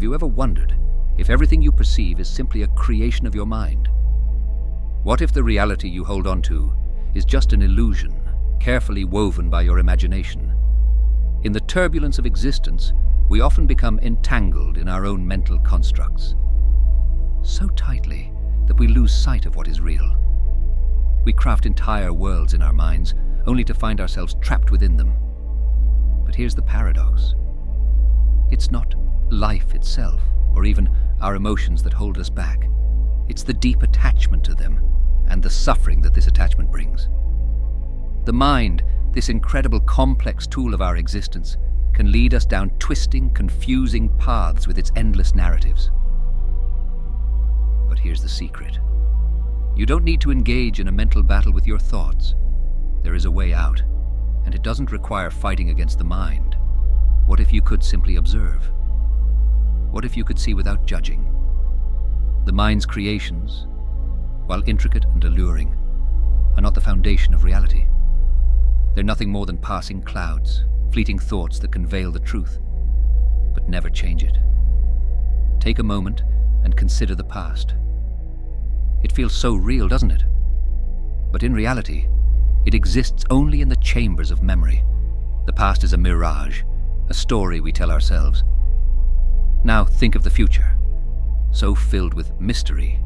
you ever wondered if everything you perceive is simply a creation of your mind? What if the reality you hold on to is just an illusion, carefully woven by your imagination? In the turbulence of existence, we often become entangled in our own mental constructs, so tightly that we lose sight of what is real. We craft entire worlds in our minds, only to find ourselves trapped within them. But here's the paradox. It's not life itself, or even our emotions that hold us back. It's the deep attachment to them, and the suffering that this attachment brings. The mind, this incredible complex tool of our existence, can lead us down twisting, confusing paths with its endless narratives. But here's the secret. You don't need to engage in a mental battle with your thoughts. There is a way out, and it doesn't require fighting against the mind. What if you could simply observe? What if you could see without judging? The mind's creations, while intricate and alluring, are not the foundation of reality. They're nothing more than passing clouds, fleeting thoughts that can veil the truth, but never change it. Take a moment and consider the past. It feels so real, doesn't it? But in reality, it exists only in the chambers of memory. The past is a mirage, a story we tell ourselves. Now think of the future, so filled with mystery,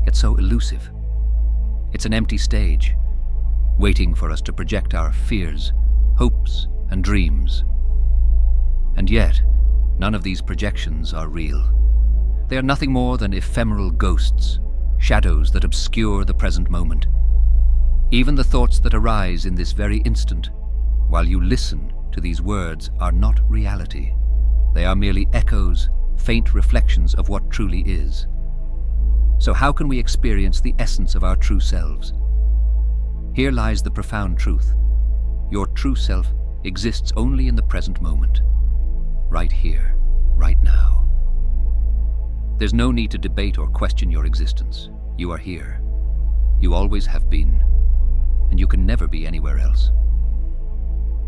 yet so elusive. It's an empty stage, waiting for us to project our fears, hopes, and dreams. And yet, none of these projections are real. They are nothing more than ephemeral ghosts, shadows that obscure the present moment. Even the thoughts that arise in this very instant, while you listen to these words, are not reality. They are merely echoes, faint reflections of what truly is. So how can we experience the essence of our true selves? Here lies the profound truth. Your true self exists only in the present moment. Right here, right now. There's no need to debate or question your existence. You are here. You always have been, and you can never be anywhere else.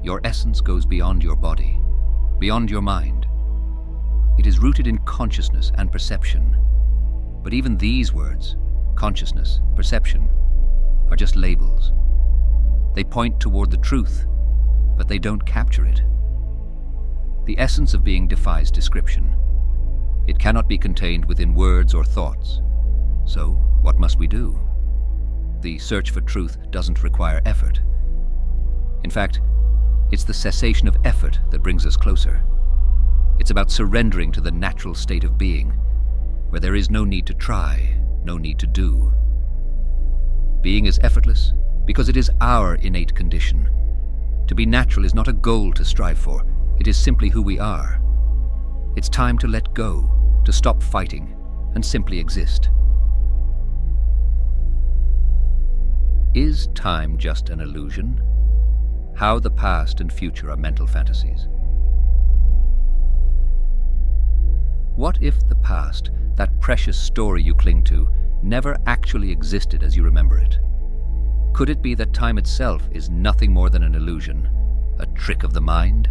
Your essence goes beyond your body, beyond your mind. It is rooted in consciousness and perception. But even these words, consciousness, perception, are just labels. They point toward the truth, but they don't capture it. The essence of being defies description. It cannot be contained within words or thoughts. So, what must we do? The search for truth doesn't require effort. In fact, it's the cessation of effort that brings us closer. It's about surrendering to the natural state of being, where there is no need to try, no need to do. Being is effortless because it is our innate condition. To be natural is not a goal to strive for, it is simply who we are. It's time to let go, to stop fighting, and simply exist. Is time just an illusion? How the past and future are mental fantasies. What if the past, that precious story you cling to, never actually existed as you remember it? Could it be that time itself is nothing more than an illusion, a trick of the mind?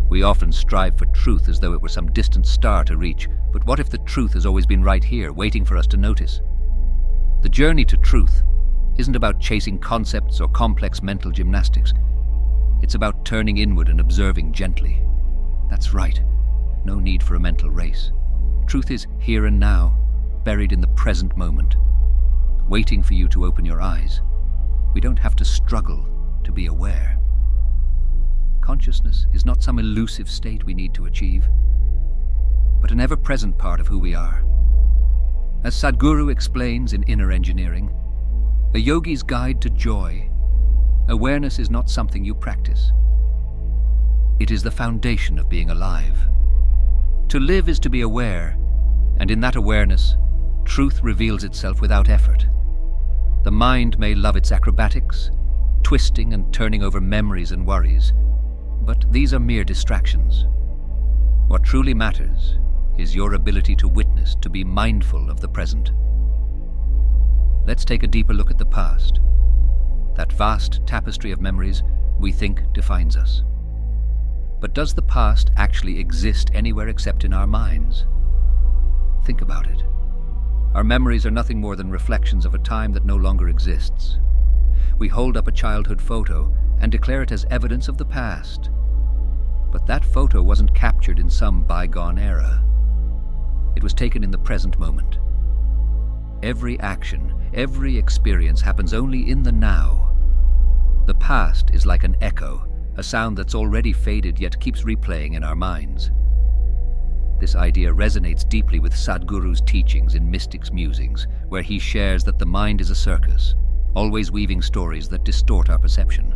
We often strive for truth as though it were some distant star to reach, but what if the truth has always been right here, waiting for us to notice? The journey to truth isn't about chasing concepts or complex mental gymnastics. It's about turning inward and observing gently. That's right, no need for a mental race. Truth is here and now, buried in the present moment, waiting for you to open your eyes. We don't have to struggle to be aware. Consciousness is not some elusive state we need to achieve, but an ever-present part of who we are. As Sadhguru explains in Inner Engineering, a yogi's guide to joy, awareness is not something you practice. It is the foundation of being alive. To live is to be aware, and in that awareness, truth reveals itself without effort. The mind may love its acrobatics, twisting and turning over memories and worries, but these are mere distractions. What truly matters is your ability to witness, to be mindful of the present. Let's take a deeper look at the past, that vast tapestry of memories we think defines us. But does the past actually exist anywhere except in our minds? Think about it. Our memories are nothing more than reflections of a time that no longer exists. We hold up a childhood photo and declare it as evidence of the past. But that photo wasn't captured in some bygone era. It was taken in the present moment. Every action, every experience happens only in the now. The past is like an echo, a sound that's already faded yet keeps replaying in our minds. This idea resonates deeply with Sadhguru's teachings in Mystic's Musings, where he shares that the mind is a circus, always weaving stories that distort our perception.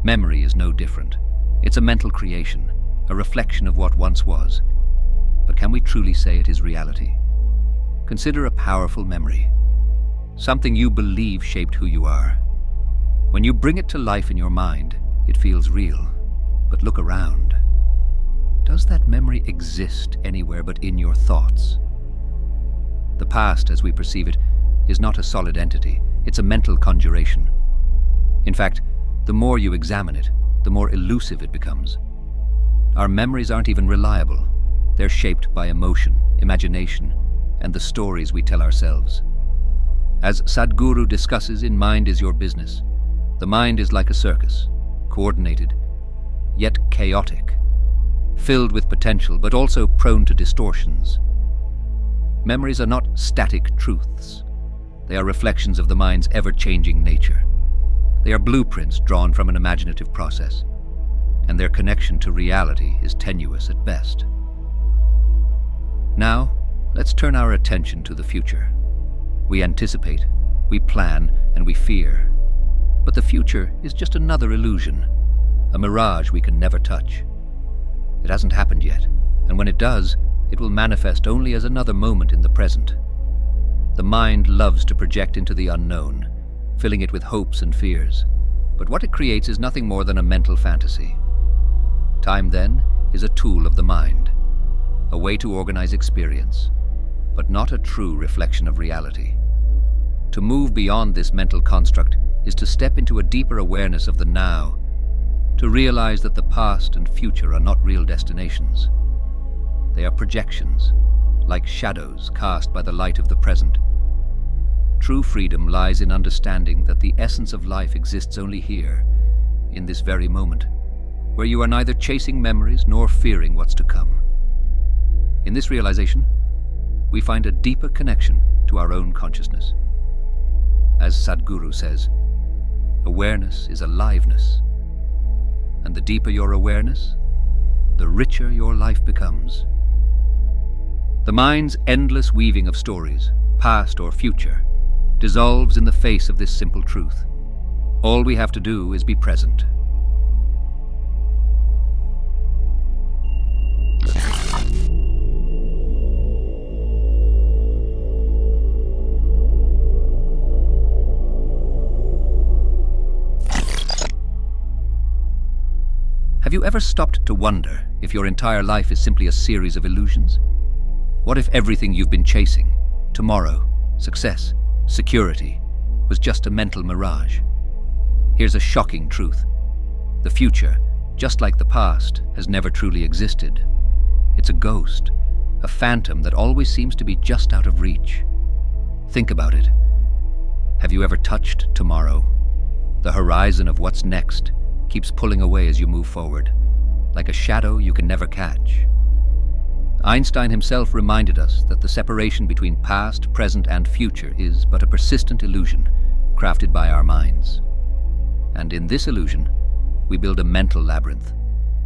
Memory is no different. It's a mental creation, a reflection of what once was. But can we truly say it is reality? Consider a powerful memory, something you believe shaped who you are. When you bring it to life in your mind, it feels real. But look around. Does that memory exist anywhere but in your thoughts? The past, as we perceive it, is not a solid entity. It's a mental conjuration. In fact, the more you examine it, the more elusive it becomes. Our memories aren't even reliable. They're shaped by emotion, imagination, and the stories we tell ourselves. As Sadhguru discusses in Mind is Your Business, the mind is like a circus, coordinated, yet chaotic, filled with potential but also prone to distortions. Memories are not static truths. They are reflections of the mind's ever-changing nature. They are blueprints drawn from an imaginative process, and their connection to reality is tenuous at best. Now, let's turn our attention to the future. We anticipate, we plan, and we fear. But the future is just another illusion, a mirage we can never touch. It hasn't happened yet, and when it does, it will manifest only as another moment in the present. The mind loves to project into the unknown, filling it with hopes and fears. But what it creates is nothing more than a mental fantasy. Time, then, is a tool of the mind, a way to organize experience, but not a true reflection of reality. To move beyond this mental construct is to step into a deeper awareness of the now, to realize that the past and future are not real destinations. They are projections, like shadows cast by the light of the present. True freedom lies in understanding that the essence of life exists only here, in this very moment, where you are neither chasing memories nor fearing what's to come. In this realization, we find a deeper connection to our own consciousness. As Sadhguru says, awareness is aliveness, and the deeper your awareness, the richer your life becomes. The mind's endless weaving of stories, past or future, dissolves in the face of this simple truth. All we have to do is be present. Have you ever stopped to wonder if your entire life is simply a series of illusions? What if everything you've been chasing, tomorrow, success, security, was just a mental mirage? Here's a shocking truth. The future, just like the past, has never truly existed. It's a ghost, a phantom that always seems to be just out of reach. Think about it. Have you ever touched tomorrow? The horizon of what's next keeps pulling away as you move forward, like a shadow you can never catch. Einstein himself reminded us that the separation between past, present, and future is but a persistent illusion crafted by our minds. And in this illusion, we build a mental labyrinth,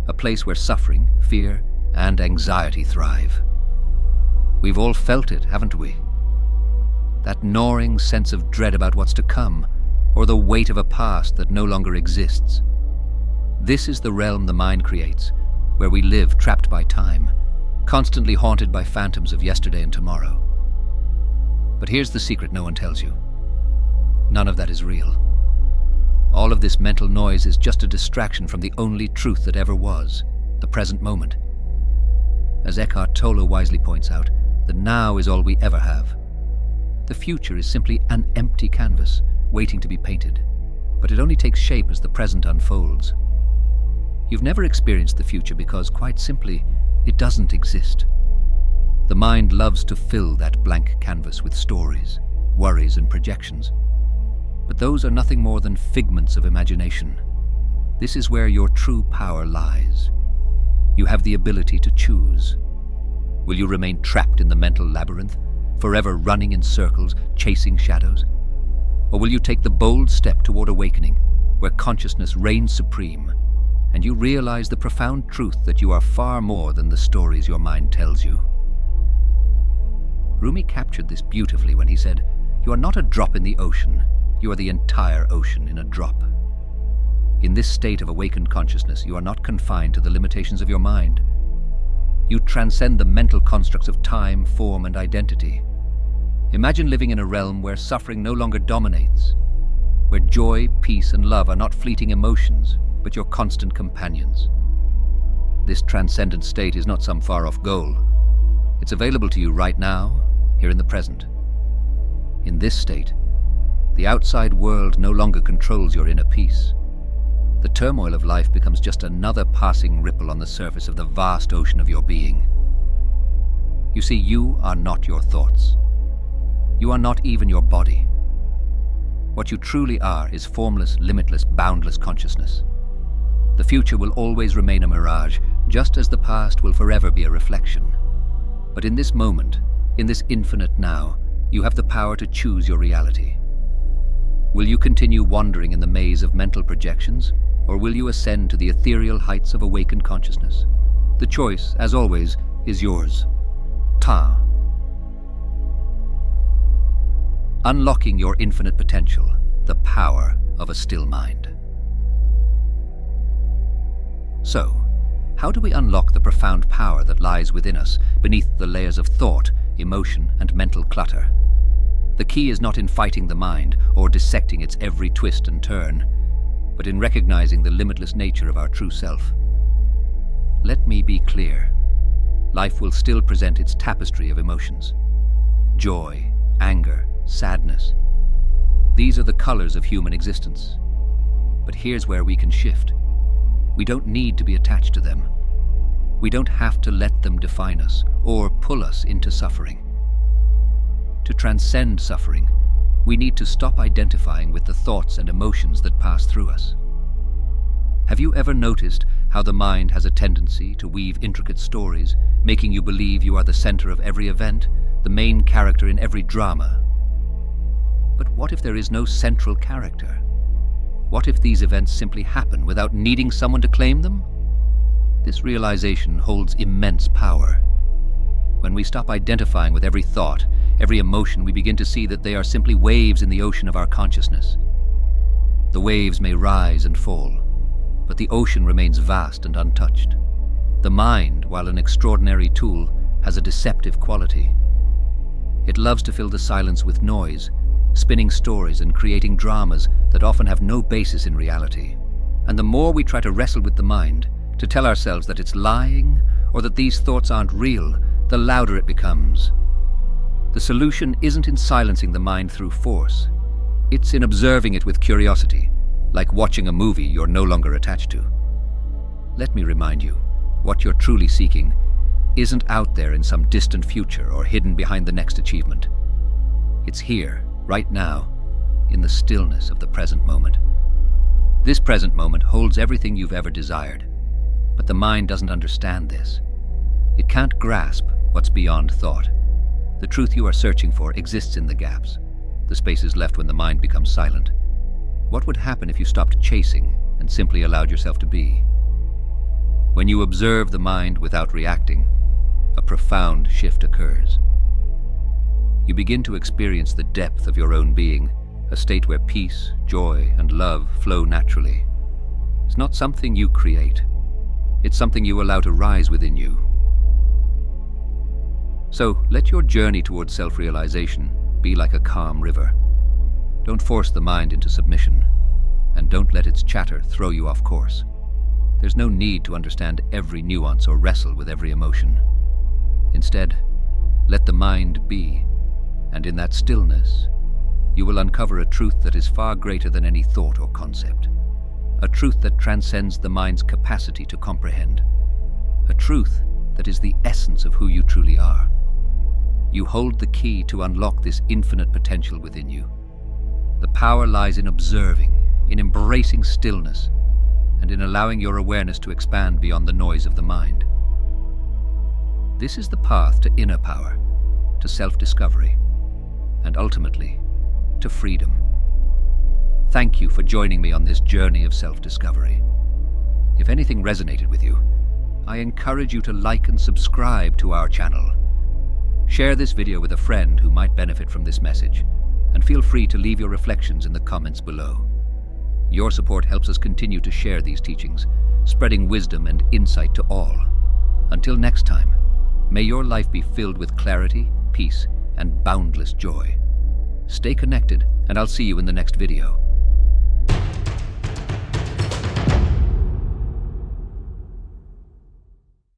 a place where suffering, fear, and anxiety thrive. We've all felt it, haven't we? That gnawing sense of dread about what's to come, or the weight of a past that no longer exists. This is the realm the mind creates, where we live trapped by time, constantly haunted by phantoms of yesterday and tomorrow. But here's the secret no one tells you. None of that is real. All of this mental noise is just a distraction from the only truth that ever was, the present moment. As Eckhart Tolle wisely points out, the now is all we ever have. The future is simply an empty canvas, waiting to be painted, but it only takes shape as the present unfolds. You've never experienced the future because, quite simply, it doesn't exist. The mind loves to fill that blank canvas with stories, worries, and projections. But those are nothing more than figments of imagination. This is where your true power lies. You have the ability to choose. Will you remain trapped in the mental labyrinth, forever running in circles, chasing shadows? Or will you take the bold step toward awakening, where consciousness reigns supreme, and you realize the profound truth that you are far more than the stories your mind tells you? Rumi captured this beautifully when he said, "You are not a drop in the ocean, you are the entire ocean in a drop." In this state of awakened consciousness, you are not confined to the limitations of your mind. You transcend the mental constructs of time, form, and identity. Imagine living in a realm where suffering no longer dominates, where joy, peace, and love are not fleeting emotions, but your constant companions. This transcendent state is not some far-off goal. It's available to you right now, here in the present. In this state, the outside world no longer controls your inner peace. The turmoil of life becomes just another passing ripple on the surface of the vast ocean of your being. You see, you are not your thoughts. You are not even your body. What you truly are is formless, limitless, boundless consciousness. The future will always remain a mirage, just as the past will forever be a reflection. But in this moment, in this infinite now, you have the power to choose your reality. Will you continue wandering in the maze of mental projections, or will you ascend to the ethereal heights of awakened consciousness? The choice, as always, is yours. Ta. Unlocking your infinite potential, the power of a still mind. So, how do we unlock the profound power that lies within us, beneath the layers of thought, emotion, and mental clutter? The key is not in fighting the mind or dissecting its every twist and turn, but in recognizing the limitless nature of our true self. Let me be clear. Life will still present its tapestry of emotions. Joy, anger, sadness. These are the colors of human existence. But here's where we can shift. We don't need to be attached to them. We don't have to let them define us or pull us into suffering. To transcend suffering, we need to stop identifying with the thoughts and emotions that pass through us. Have you ever noticed how the mind has a tendency to weave intricate stories, making you believe you are the center of every event, the main character in every drama? But what if there is no central character? What if these events simply happen without needing someone to claim them? This realization holds immense power. When we stop identifying with every thought, every emotion, we begin to see that they are simply waves in the ocean of our consciousness. The waves may rise and fall, but the ocean remains vast and untouched. The mind, while an extraordinary tool, has a deceptive quality. It loves to fill the silence with noise, spinning stories and creating dramas that often have no basis in reality. And the more we try to wrestle with the mind, to tell ourselves that it's lying or that these thoughts aren't real, the louder it becomes. The solution isn't in silencing the mind through force. It's in observing it with curiosity, like watching a movie you're no longer attached to. Let me remind you, what you're truly seeking isn't out there in some distant future or hidden behind the next achievement. It's here, right now, in the stillness of the present moment. This present moment holds everything you've ever desired, but the mind doesn't understand this. It can't grasp what's beyond thought. The truth you are searching for exists in the gaps, the spaces left when the mind becomes silent. What would happen if you stopped chasing and simply allowed yourself to be? When you observe the mind without reacting, a profound shift occurs. You begin to experience the depth of your own being, a state where peace, joy, and love flow naturally. It's not something you create. It's something you allow to rise within you. So let your journey towards self-realization be like a calm river. Don't force the mind into submission, and don't let its chatter throw you off course. There's no need to understand every nuance or wrestle with every emotion. Instead, let the mind be, and in that stillness, you will uncover a truth that is far greater than any thought or concept. a truth that transcends the mind's capacity to comprehend, a truth that is the essence of who you truly are. You hold the key to unlock this infinite potential within you. The power lies in observing, in embracing stillness, and in allowing your awareness to expand beyond the noise of the mind. This is the path to inner power, to self-discovery, and ultimately, to freedom. Thank you for joining me on this journey of self-discovery. If anything resonated with you, I encourage you to like and subscribe to our channel. Share this video with a friend who might benefit from this message, and feel free to leave your reflections in the comments below. Your support helps us continue to share these teachings, spreading wisdom and insight to all. Until next time, may your life be filled with clarity, peace, and boundless joy. Stay connected, and I'll see you in the next video.